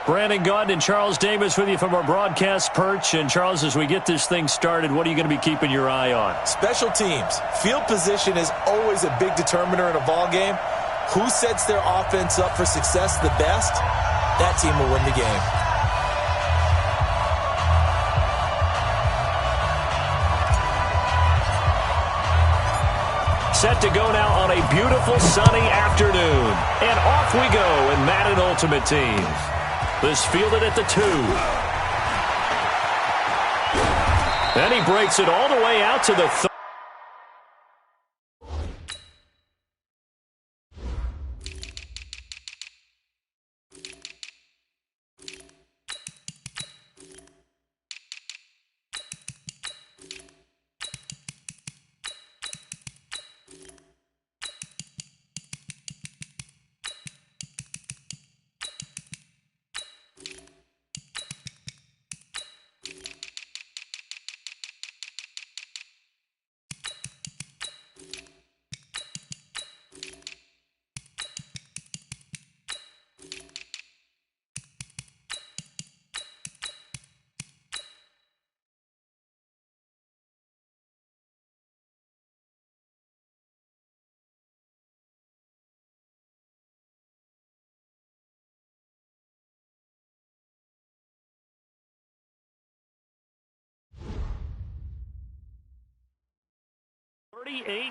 Brandon Gaudin and Charles Davis with you from our broadcast perch. And, Charles, as we get this thing started, what are you going to be keeping your eye on? Special teams. Field position is always a big determiner in a ball game. Who sets their offense up for success the best, that team will win the game. Set to go now on a beautiful sunny afternoon. And off we go in Madden Ultimate Team. This fielded at the 2. Then he breaks it all the way out to the 3.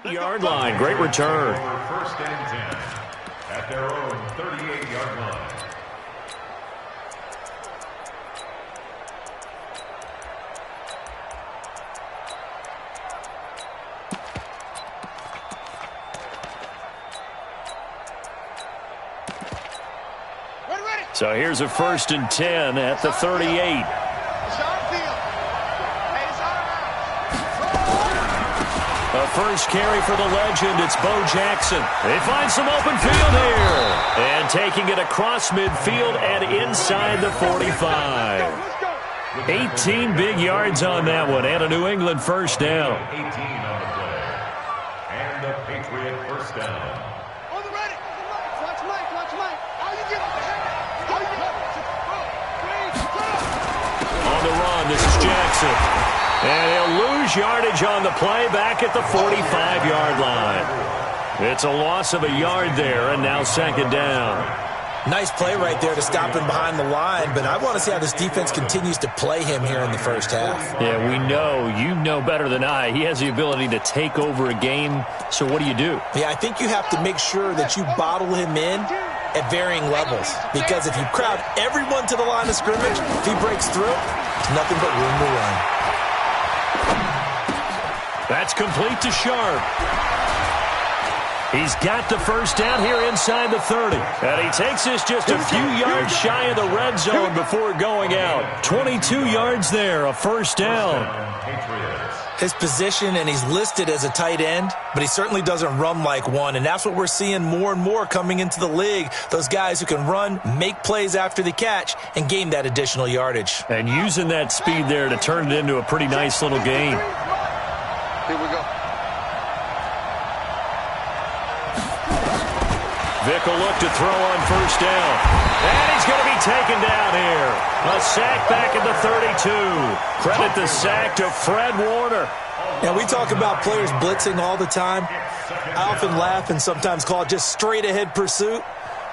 Yard line. Great return. First and 10 at their own 38-yard line. So here's a 1st and 10 at the 38. A first carry for the legend. It's Bo Jackson. They find some open field here. And taking it across midfield and inside the 45. 18 big yards on that one and a New England first down. 18 on the play. And the Patriot first down. On the ready. Watch Mike. How you get up there? On the run, this is Jackson. And he'll lose yardage on the play back at the 45-yard line. It's a loss of a yard there, and now 2nd down. Nice play right there to stop him behind the line, but I want to see how this defense continues to play him here in the first half. Yeah, we know. You know better than I. He has the ability to take over a game, so what do? Yeah, I think you have to make sure that you bottle him in at varying levels, because if you crowd everyone to the line of scrimmage, if he breaks through, there's nothing but room to run. That's complete to Sharp. He's got the first down here inside the 30. And he takes this just a few yards shy of the red zone before going out. 22 yards there, a first down. His position, and he's listed as a tight end, but he certainly doesn't run like one, and that's what we're seeing more and more coming into the league. Those guys who can run, make plays after the catch, and gain that additional yardage. And using that speed there to turn it into a pretty nice little game. Here we go. Vick will look to throw on first down. And he's going to be taken down here. A sack back at the 32. Credit the sack to Fred Warner. And we talk about players blitzing all the time. I often laugh and sometimes call it just straight-ahead pursuit.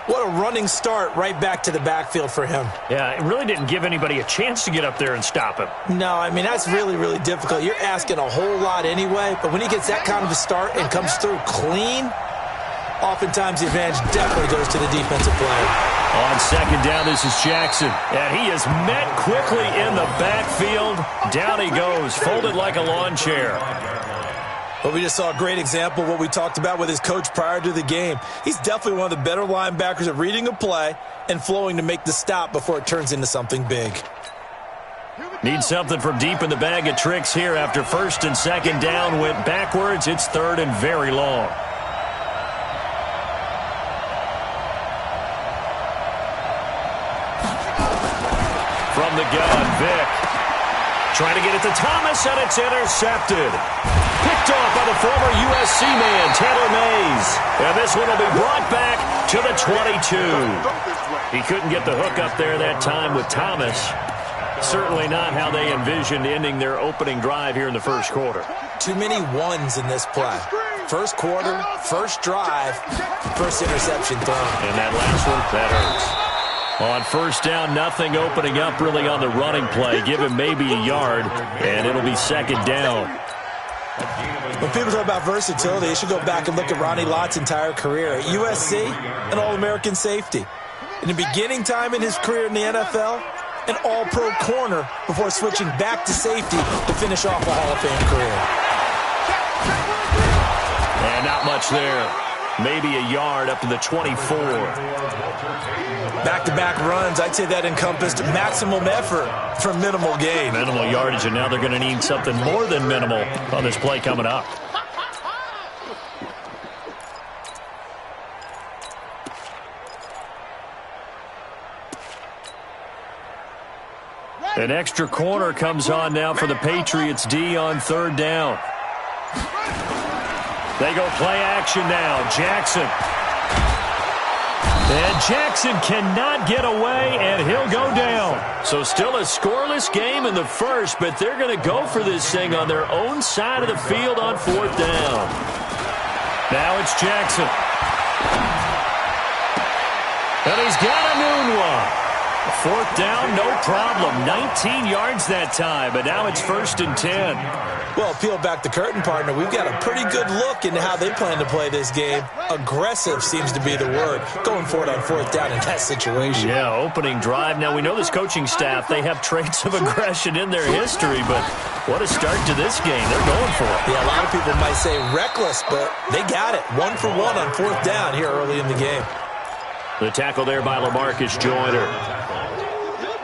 What a running start right back to the backfield for him. Yeah, it really didn't give anybody a chance to get up there and stop him. No, I mean, that's really, really difficult. You're asking a whole lot anyway, but when he gets that kind of a start and comes through clean, oftentimes the advantage definitely goes to the defensive player. On 2nd down, this is Jackson. And he is met quickly in the backfield. Down he goes, folded like a lawn chair. But we just saw a great example of what we talked about with his coach prior to the game. He's definitely one of the better linebackers at reading a play and flowing to make the stop before it turns into something big. Need something from deep in the bag of tricks here after 1st and 2nd down went backwards. It's 3rd and very long. From the gun, Vick. Trying to get it to Thomas, and it's intercepted. Picked off by the former USC man, Taylor Mays. And this one will be brought back to the 22. He couldn't get the hook up there that time with Thomas. Certainly not how they envisioned ending their opening drive here in the first quarter. Too many ones in this play. First quarter, first drive, first interception thrown. And that last one, that hurts. On first down, nothing opening up really on the running play. Give him maybe a yard, and it'll be second down. When people talk about versatility, they should go back and look at Ronnie Lott's entire career. At USC, an All-American safety. In the beginning time in his career in the NFL, an All-Pro corner before switching back to safety to finish off a Hall of Fame career. And not much there. Maybe a yard up to the 24. Back-to-back runs, I'd say that encompassed maximum effort for minimal gain. Minimal yardage, and now they're going to need something more than minimal on this play coming up. An extra corner comes on now for the Patriots D on third down. They go play action now. Jackson. And Jackson cannot get away, and he'll go down. So still a scoreless game in the first, but they're going to go for this thing on their own side of the field on fourth down. Now it's Jackson. And he's got a noon one. Fourth down, no problem. 19 yards that time, but now it's 1st and 10. Well, peel back the curtain, partner. We've got a pretty good look into how they plan to play this game. Aggressive seems to be the word. Going for it on fourth down in that situation. Yeah, opening drive. Now, we know this coaching staff, they have traits of aggression in their history, but what a start to this game. They're going for it. Yeah, a lot of people might say reckless, but they got it. 1 for 1 on fourth down here early in the game. The tackle there by LaMarcus Joyner.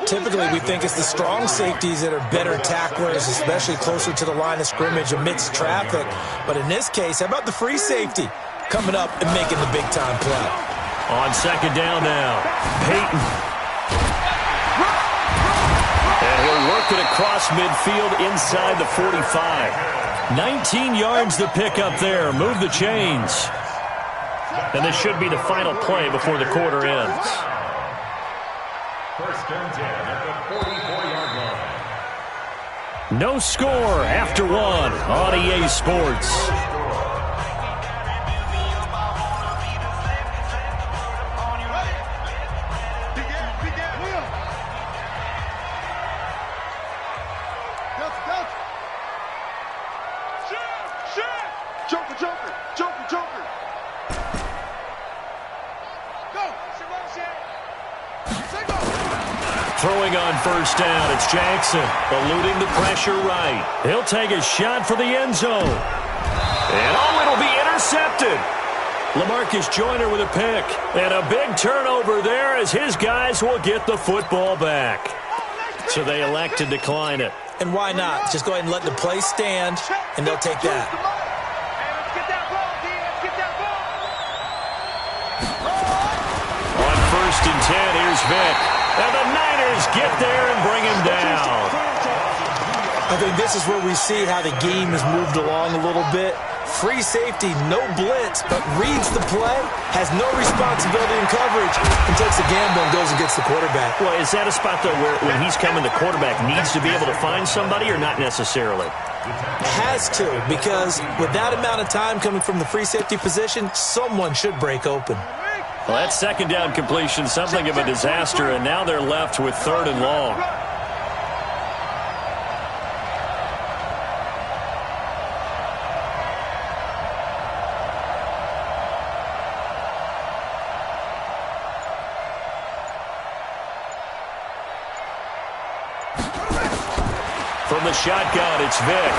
Typically, we think it's the strong safeties that are better tacklers, especially closer to the line of scrimmage amidst traffic. But in this case, how about the free safety coming up and making the big-time play? On second down now, Peyton. And he'll work it across midfield inside the 45. 19 yards to pick up there. Move the chains. And this should be the final play before the quarter ends. 1st and 10 at the 44-yard line. No score after one on EA Sports. Throwing on first down, it's Jackson, eluding the pressure right. He'll take a shot for the end zone. And it'll be intercepted. LaMarcus Joyner with a pick. And a big turnover there as his guys will get the football back. So they elect to decline it. And why not? Just go ahead and let the play stand, and they'll take that. On 1st and 10, here's Vick. And the Niners get there and bring him down. I think this is where we see how the game has moved along a little bit. Free safety, no blitz, but reads the play, has no responsibility in coverage, and takes a gamble and goes against the quarterback. Well, is that a spot, though, where when he's coming, the quarterback needs to be able to find somebody or not necessarily? Has to, because with that amount of time coming from the free safety position, someone should break open. Well, that second down completion, something of a disaster, and now they're left with 3rd and long. From the shotgun, it's Vick.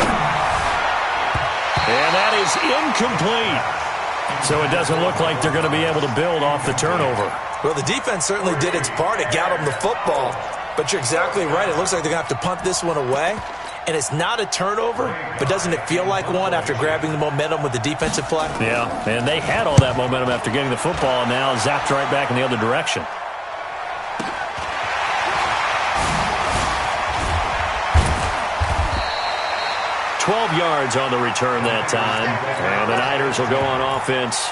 And that is incomplete. So it doesn't look like they're going to be able to build off the turnover. Well, the defense certainly did its part. It got them the football. But you're exactly right. It looks like they're going to have to punt this one away. And it's not a turnover, but doesn't it feel like one after grabbing the momentum with the defensive play? Yeah, and they had all that momentum after getting the football, and now zapped right back in the other direction. 12 yards on the return that time. And the Niners will go on offense,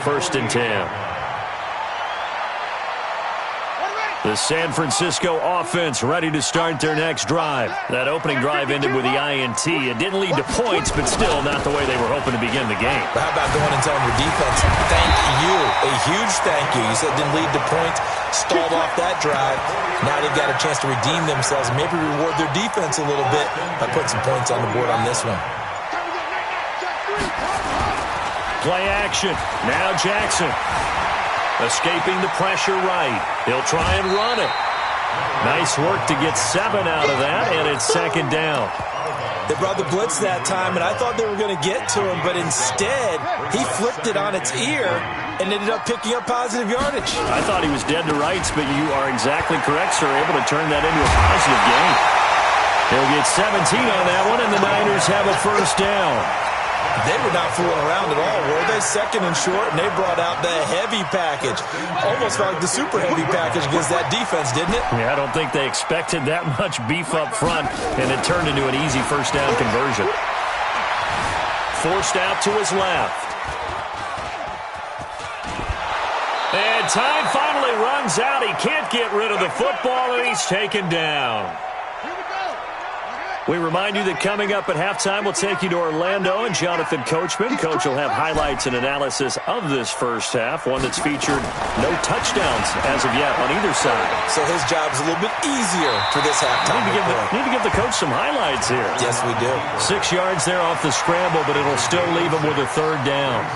1st and 10. The San Francisco offense ready to start their next drive. That opening drive ended with the INT. It didn't lead to points, but still not the way they were hoping to begin the game. But how about going and telling your defense, thank you, a huge thank you. You said it didn't lead to points, stalled off that drive. Now they've got a chance to redeem themselves and maybe reward their defense a little bit by putting some points on the board on this one. Play action. Now Jackson. Escaping the pressure right. He'll try and run it. Nice work to get 7 out of that, and it's 2nd down. They brought the blitz that time, and I thought they were going to get to him, but instead, he flipped it on its ear and ended up picking up positive yardage. I thought he was dead to rights, but you are exactly correct, sir. Able to turn that into a positive gain. He'll get 17 on that one, and the Niners have a 1st down. They were not fooling around at all, were they? 2nd and short, and they brought out the heavy package. Almost felt like the super heavy package against that defense, didn't it? Yeah, I don't think they expected that much beef up front, and it turned into an easy 1st down conversion. Forced out to his left. And time finally runs out. He can't get rid of the football, and he's taken down. We remind you that coming up at halftime, we'll take you to Orlando and Jonathan Coachman. Coach will have highlights and analysis of this first half, one that's featured no touchdowns as of yet on either side. So his job's a little bit easier for this halftime. Need to give the coach some highlights here. Yes, we do. 6 yards there off the scramble, but it'll still leave him with a 3rd down.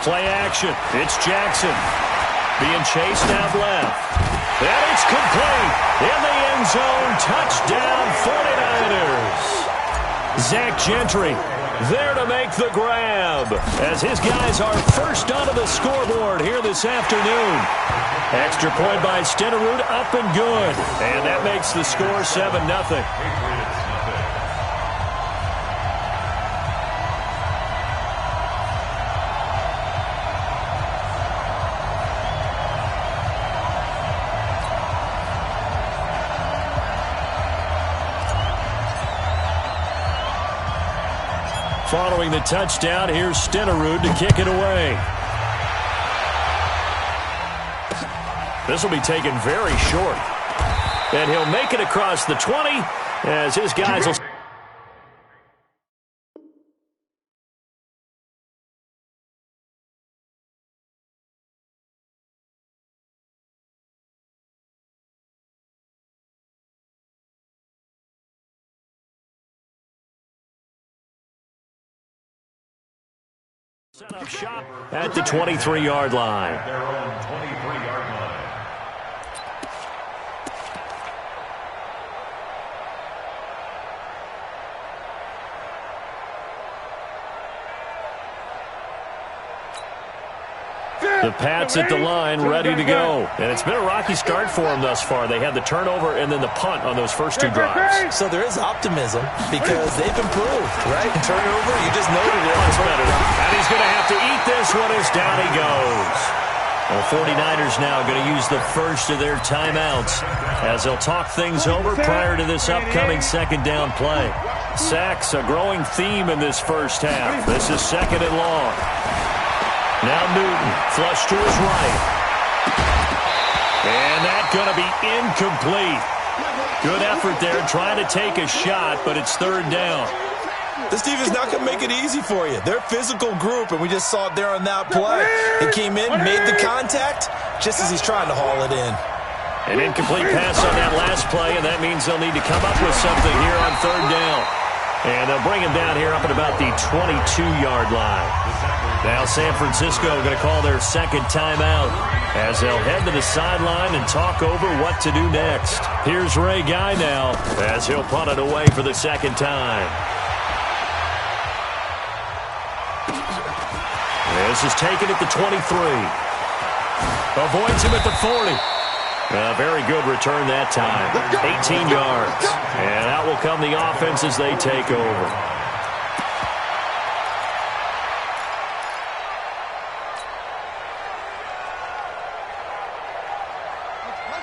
Play action. It's Jackson. Being chased out left. And it's complete. In the end zone. Touchdown 49ers. Zach Gentry there to make the grab as his guys are first onto the scoreboard here this afternoon. Extra point by Stenerud, up and good. And that makes the score 7-0. Following the touchdown, here's Stenerud to kick it away. This will be taken very short. And he'll make it across the 20 as his guys will... Set up shop at the 23-yard line. Their own 23-yard line. The Pats at the line, ready to go. And it's been a rocky start for them thus far. They had the turnover and then the punt on those first 2 drives. So there is optimism because they've improved, right? Turnover, you just noted it. Much better. And he's going to have to eat this one as down he goes. The 49ers now going to use the first of their timeouts as they'll talk things over prior to this upcoming 2nd down play. Sacks, a growing theme in this first half. This is 2nd and long. Now Newton, flush to his right. And that's going to be incomplete. Good effort there, trying to take a shot, but it's 3rd down. This defense not going to make it easy for you. They're a physical group, and we just saw it there on that play. He came in, made the contact, just as he's trying to haul it in. An incomplete pass on that last play, and that means they'll need to come up with something here on 3rd down. And they'll bring him down here up at about the 22-yard line. Now San Francisco going to call their 2nd timeout as they'll head to the sideline and talk over what to do next. Here's Ray Guy now as he'll punt it away for the 2nd time. This is taken at the 23. Avoids him at the 40. A very good return that time. 18 yards. And out will come the offense as they take over.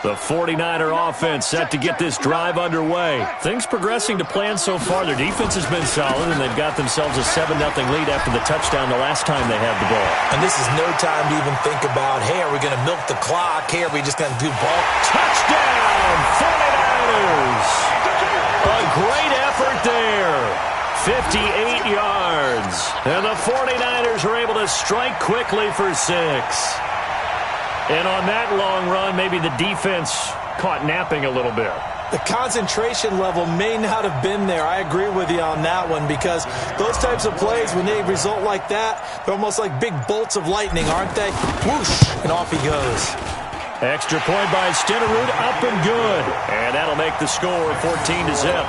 The 49er offense set to get this drive underway. Things progressing to plan so far. Their defense has been solid, and they've got themselves a 7-0 lead after the touchdown the last time they had the ball. And this is no time to even think about, hey, are we going to milk the clock? Hey, are we just going to do ball? Touchdown, 49ers! A great effort there. 58 yards. And the 49ers are able to strike quickly for 6. And on that long run, maybe the defense caught napping a little bit. The concentration level may not have been there. I agree with you on that one, because those types of plays, when they result like that, they're almost like big bolts of lightning, aren't they? Whoosh, and off he goes. Extra point by Stenerud, up and good. And that'll make the score 14-0.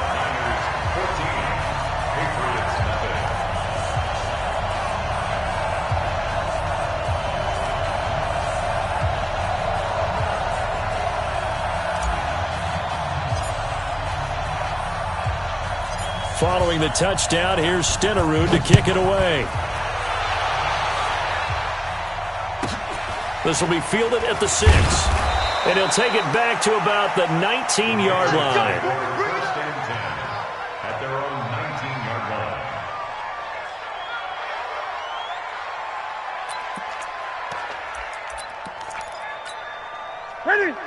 Following the touchdown, here's Stenerud to kick it away. This will be fielded at the 6. And he'll take it back to about the 19-yard line. First and 10 at their own 19-yard line.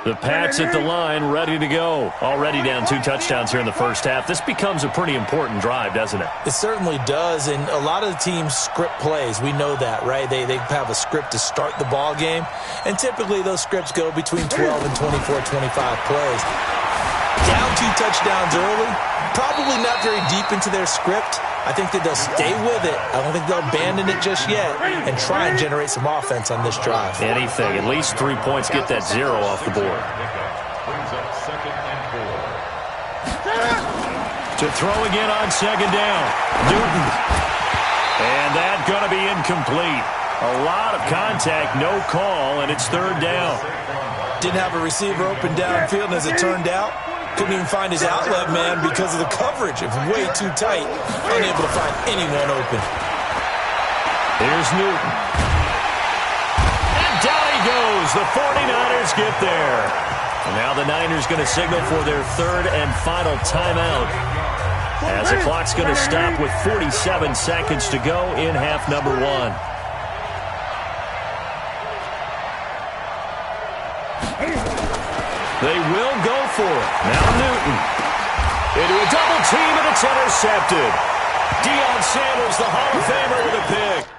The Pats at the line, ready to go. Already down 2 touchdowns here in the first half. This becomes a pretty important drive, doesn't it? It certainly does, and a lot of the teams script plays. We know that, right? They have a script to start the ball game, and typically those scripts go between 12 and 24, 25 plays. Down 2 touchdowns early, probably not very deep into their script. I think that they'll stay with it. I don't think they'll abandon it just yet and try and generate some offense on this drive. Anything. At least 3 points. Get that 0 off the board. Brings up 2nd and 4. To throw again on 2nd down. Newton. And that's going to be incomplete. A lot of contact, no call, and it's 3rd down. Didn't have a receiver open downfield, and as it turned out, couldn't even find his outlet man because of the coverage. It was way too tight. Unable to find anyone open. Here's Newton. And down he goes. The 49ers get there. And now the Niners going to signal for their 3rd and final timeout, as the clock's going to stop with 47 seconds to go in half number 1. They will go for it. Now Newton. Into a double team, and it's intercepted. Deion Sanders, the Hall of Famer, with a pick.